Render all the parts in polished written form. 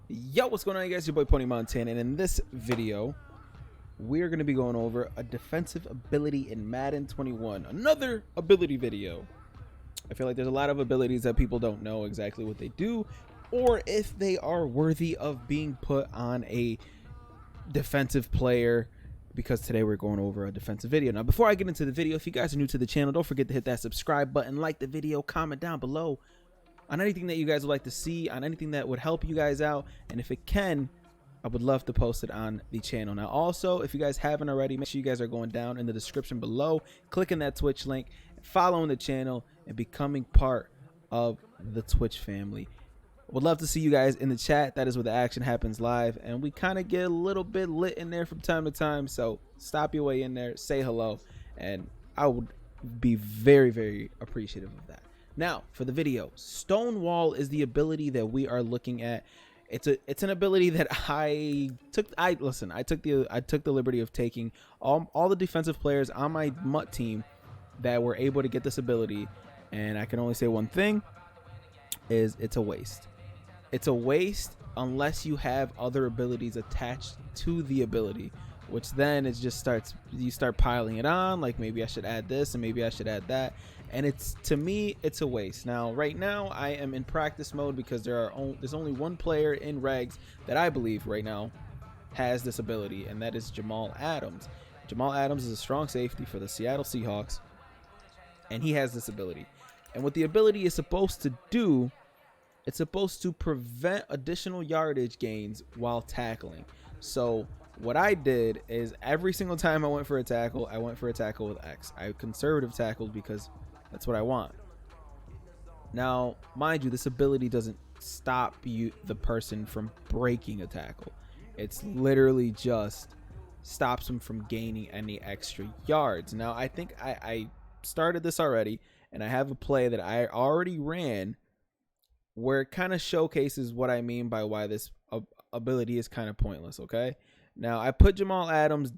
Yo, what's going on, you guys? Your boy Pony Montana, and in this video, we're going to be going over a defensive ability in Madden 21. Another ability video. I feel like there's a lot of abilities that people don't know exactly what they do, or if they are worthy of being put on a defensive player, because today we're going over a defensive video. Now, before I get into the video, if you guys are new to the channel, don't forget to hit that subscribe button, like the video, comment down below on anything that you guys would like to see, on anything that would help you guys out, and if it can, I would love to post it on the channel. Now also, if you guys haven't already, make sure you guys are going down in the description below, clicking that Twitch link, following the channel, and becoming part of the Twitch family. Would love to see you guys in the chat. That is where the action happens live, and we kind of get a little bit lit in there from time to time, so stop your way in there, say hello, and I would be very, very appreciative of that. Now, for the video, Stonewall is the ability that we are looking at. It's an ability that I took the liberty of taking all the defensive players on my MUT team that were able to get this ability, and I can only say one thing, is it's a waste. It's a waste unless you have other abilities attached to the ability, which then it just you start piling it on, like maybe I should add this and maybe I should add that, and to me it's a waste. Now right now I am in practice mode because there's only one player in regs that I believe right now has this ability, and that is Jamal Adams. Jamal Adams is a strong safety for the Seattle Seahawks, and he has this ability, and what the ability is supposed to do, it's supposed to prevent additional yardage gains while tackling. So what I did is every single time I went for a tackle, I went for a tackle with X. I conservative tackled because that's what I want. Now, mind you, this ability doesn't stop the person from breaking a tackle. It's literally just stops them from gaining any extra yards. Now, I think I started this already, and I have a play that I already ran where it kind of showcases what I mean by why this ability is kind of pointless, okay? Now, I put Jamal Adams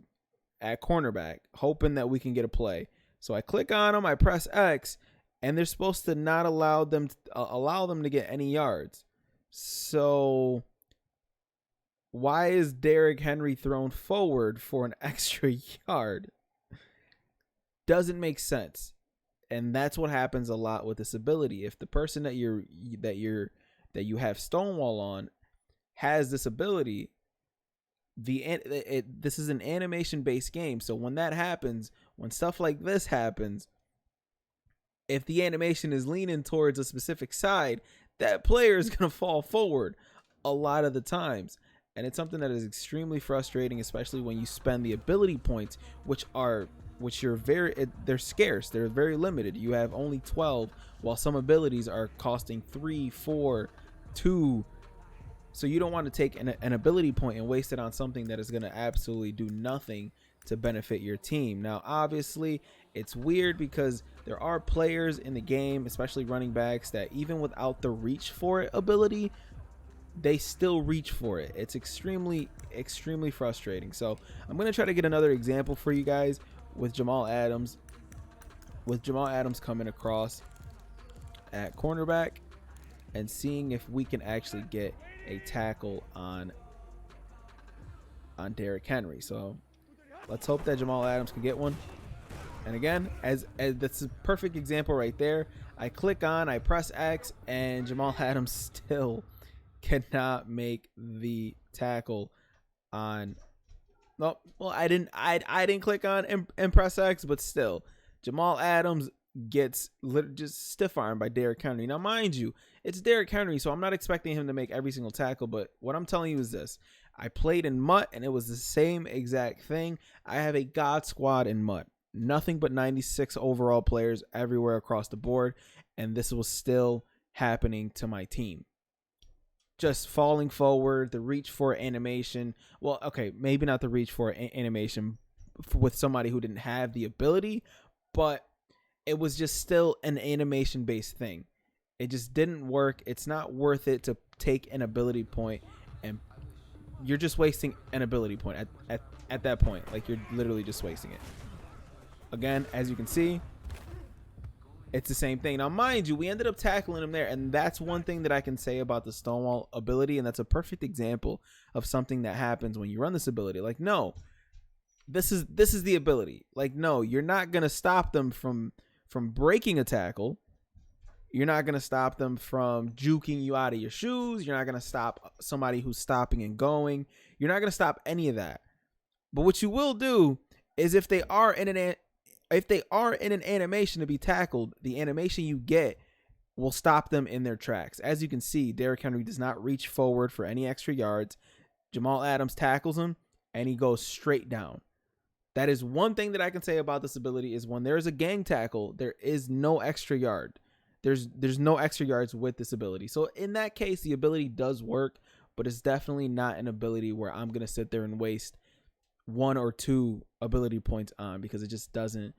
at cornerback, hoping that we can get a play. So I click on him, I press X, and they're supposed to not allow them to get any yards. So why is Derrick Henry thrown forward for an extra yard? Doesn't make sense. And that's what happens a lot with this ability. If the person that you have Stonewall on has this ability, this is an animation based game, so when that happens, when stuff like this happens, if the animation is leaning towards a specific side, that player is going to fall forward a lot of the times, and it's something that is extremely frustrating, especially when you spend the ability points, they're scarce, they're very limited. You have only 12, while some abilities are costing 3, 4, 2. So you don't want to take an ability point and waste it on something that is going to absolutely do nothing to benefit your team. Now, obviously, it's weird because there are players in the game, especially running backs, that even without the reach for it ability, they still reach for it. It's extremely, extremely frustrating. So I'm going to try to get another example for you guys with Jamal Adams. With Jamal Adams coming across at cornerback and seeing if we can actually get a tackle on Derrick Henry. So let's hope that Jamal Adams can get one. And again, as that's a perfect example right there. I click on, I press X, and Jamal Adams still cannot make the tackle on. Well, I didn't click on and press X, but still, Jamal Adams gets just stiff armed by Derrick Henry. Now, mind you, it's Derrick Henry, so I'm not expecting him to make every single tackle, but what I'm telling you is this. I played in MUT, and it was the same exact thing. I have a God squad in MUT. Nothing but 96 overall players everywhere across the board, and this was still happening to my team. Just falling forward, the reach for animation. Well, okay, maybe not the reach for animation with somebody who didn't have the ability, but it was just still an animation-based thing. It just didn't work. It's not worth it to take an ability point, and you're just wasting an ability point at that point. Like, you're literally just wasting it. Again, as you can see, it's the same thing. Now, mind you, we ended up tackling him there, and that's one thing that I can say about the Stonewall ability, and that's a perfect example of something that happens when you run this ability. Like, no, this is the ability. Like, no, you're not gonna stop them from breaking a tackle. You're not gonna stop them from juking you out of your shoes. You're not gonna stop somebody who's stopping and going. You're not gonna stop any of that. But what you will do is if they are in an animation to be tackled, the animation you get will stop them in their tracks. As you can see, Derrick Henry does not reach forward for any extra yards. Jamal Adams tackles him, and he goes straight down. That is one thing that I can say about this ability is when there's a gang tackle, there is no extra yard. There's no extra yards with this ability. So in that case, the ability does work, but it's definitely not an ability where I'm going to sit there and waste 1 or 2 ability points on, because it just doesn't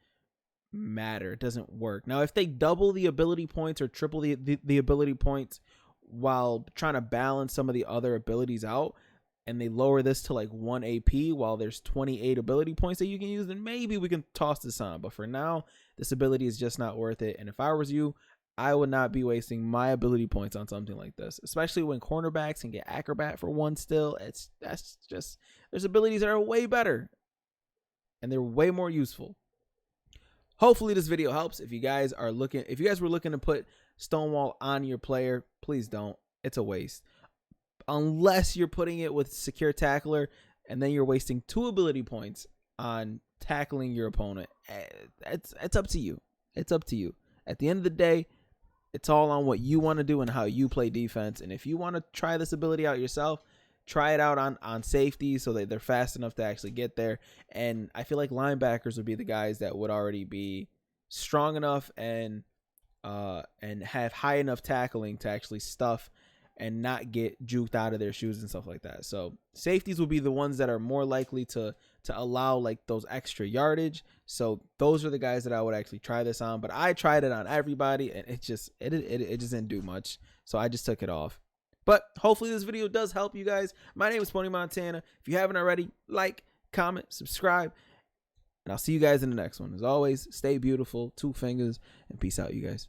matter. It doesn't work. Now, if they double the ability points or triple the ability points while trying to balance some of the other abilities out, and they lower this to like 1 AP while there's 28 ability points that you can use, then maybe we can toss this on. But for now, this ability is just not worth it. And if I was you, I would not be wasting my ability points on something like this, especially when cornerbacks can get acrobat for 1 still. That's just, there's abilities that are way better and they're way more useful. Hopefully this video helps. If you guys were looking to put Stonewall on your player, please don't. It's a waste. Unless you're putting it with secure tackler, and then you're wasting 2 ability points on tackling your opponent. It's up to you. It's up to you. At the end of the day, it's all on what you want to do and how you play defense. And if you want to try this ability out yourself, try it out on safety so that they're fast enough to actually get there. And I feel like linebackers would be the guys that would already be strong enough and have high enough tackling to actually stuff and not get juked out of their shoes and stuff like that. So safeties will be the ones that are more likely to allow like those extra yardage. So those are the guys that I would actually try this on. But I tried it on everybody, and it just didn't do much. So I just took it off. But hopefully this video does help you guys. My name is Pony Montana. If you haven't already, like, comment, subscribe, and I'll see you guys in the next one. As always, stay beautiful, 2 fingers, and peace out, you guys.